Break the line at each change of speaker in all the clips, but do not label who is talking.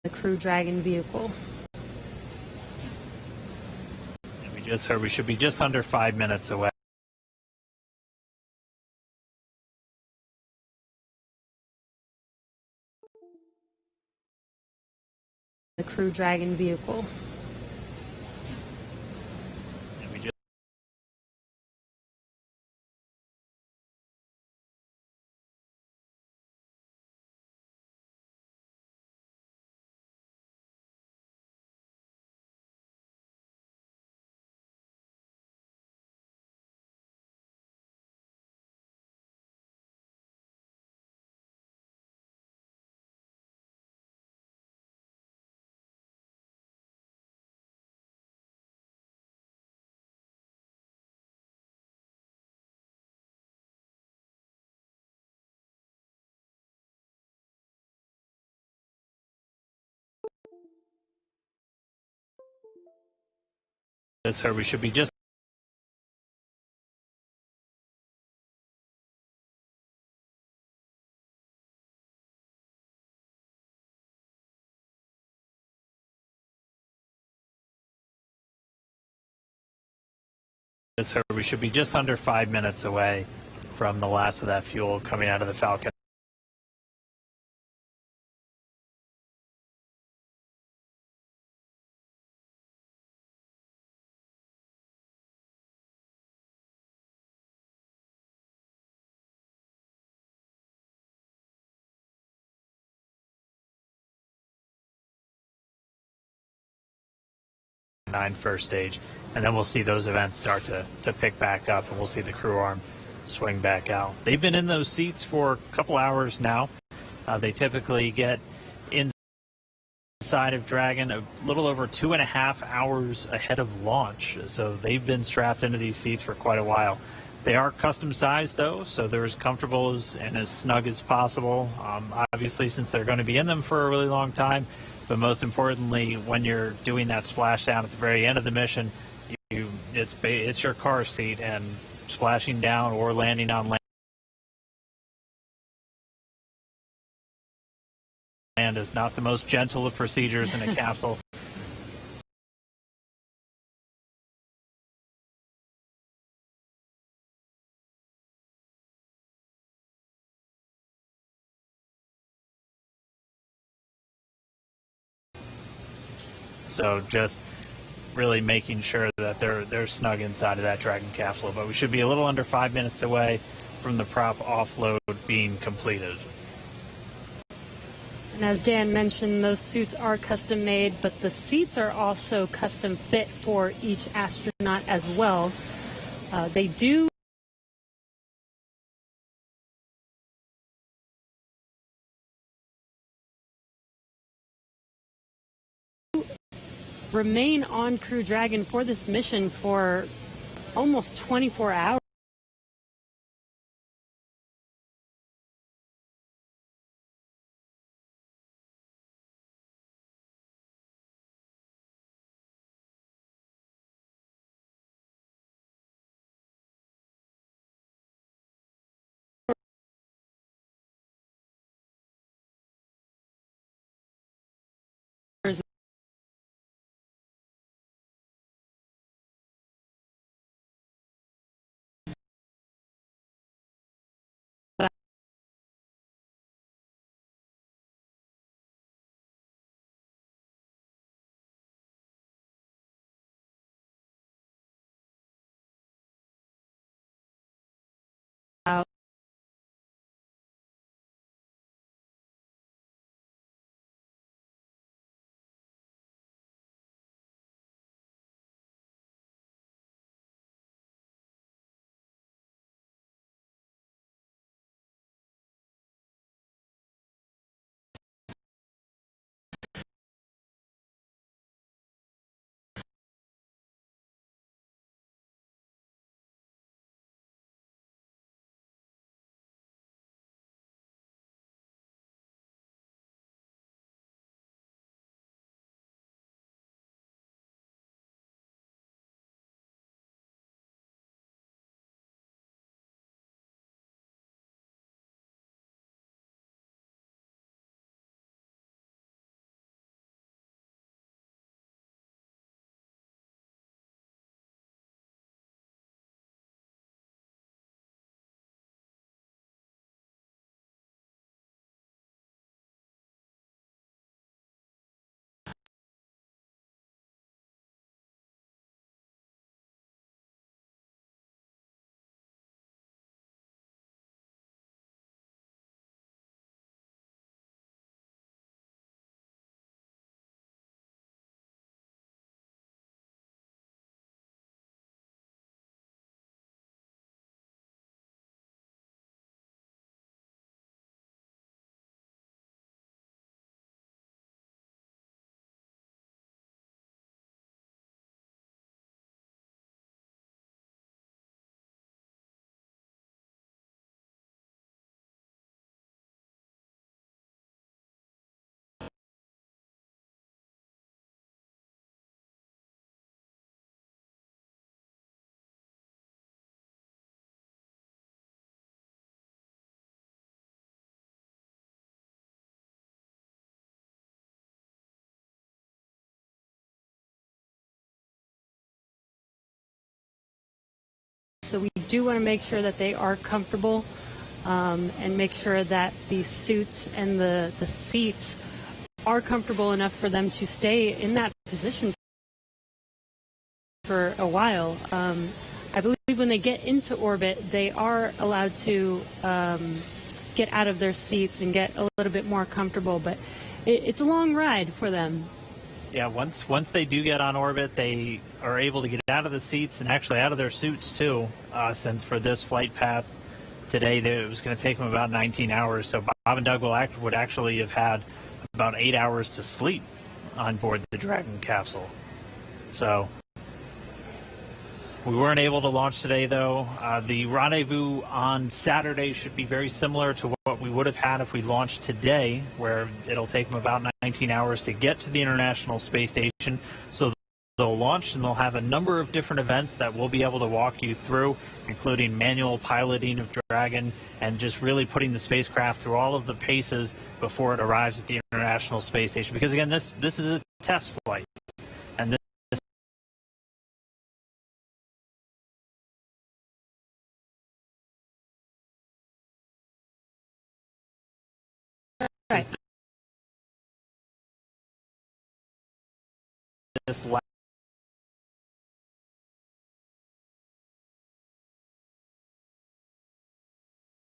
the Crew Dragon vehicle.
And we just heard we should be just under 5 minutes away.
The Crew Dragon vehicle.
And we just heard we should be just under 5 minutes away from the last of that fuel coming out of the Falcon. First stage, and then we'll see those events start to pick back up, and we'll see the crew arm swing back out. They've been in those seats for a couple hours now. They typically get inside of Dragon a little over 2.5 hours ahead of launch, so they've been strapped into these seats for quite a while. They are custom sized though, so they're as comfortable and as snug as possible, obviously, since they're going to be in them for a really long time. But most importantly, when you're doing that splashdown at the very end of the mission, it's your car seat, and splashing down or landing on land is not the most gentle of procedures in a capsule. So just really making sure that they're snug inside of that Dragon capsule. But we should be a little under 5 minutes away from the prop offload being completed.
And as Dan mentioned, those suits are custom made, but the seats are also custom fit for each astronaut as well. They do remain on Crew Dragon for this mission for almost 24 hours. So we do want to make sure that they are comfortable and make sure that the suits and the seats are comfortable enough for them to stay in that position for a while. I believe when they get into orbit, they are allowed to get out of their seats and get a little bit more comfortable, but it's a long ride for them.
Yeah, once they do get on orbit, they are able to get out of the seats and actually out of their suits too, since for this flight path today, it was going to take them about 19 hours. So Bob and Doug would actually have had about 8 hours to sleep on board the Dragon capsule. So we weren't able to launch today, though. The rendezvous on Saturday should be very similar to what we would have had if we launched today, where it'll take them about 19 hours to get to the International Space Station. So they'll launch and they'll have a number of different events that we'll be able to walk you through, including manual piloting of Dragon and just really putting the spacecraft through all of the paces before it arrives at the International Space Station. Because again, this is a test flight, and this
Right.
this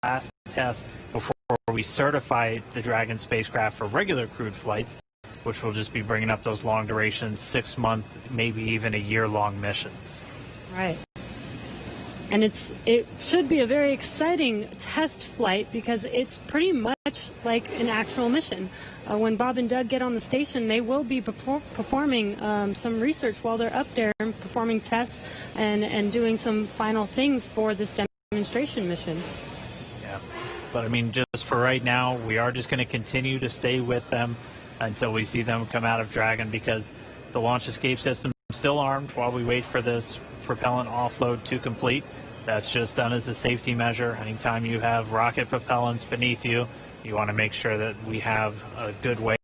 last test before we certify the Dragon spacecraft for regular crewed flights, which will just be bringing up those long duration, 6-month, maybe even a year-long missions.
Right. And it should be a very exciting test flight because it's pretty much like an actual mission. When Bob and Doug get on the station, they will be performing some research while they're up there and performing tests and doing some final things for this demonstration mission.
Yeah. But I mean, just for right now, we are just going to continue to stay with them until we see them come out of Dragon, because the launch escape system is still armed while we wait for this propellant offload to complete. That's just done as a safety measure. Anytime you have rocket propellants beneath you, you want to make sure that we have a good way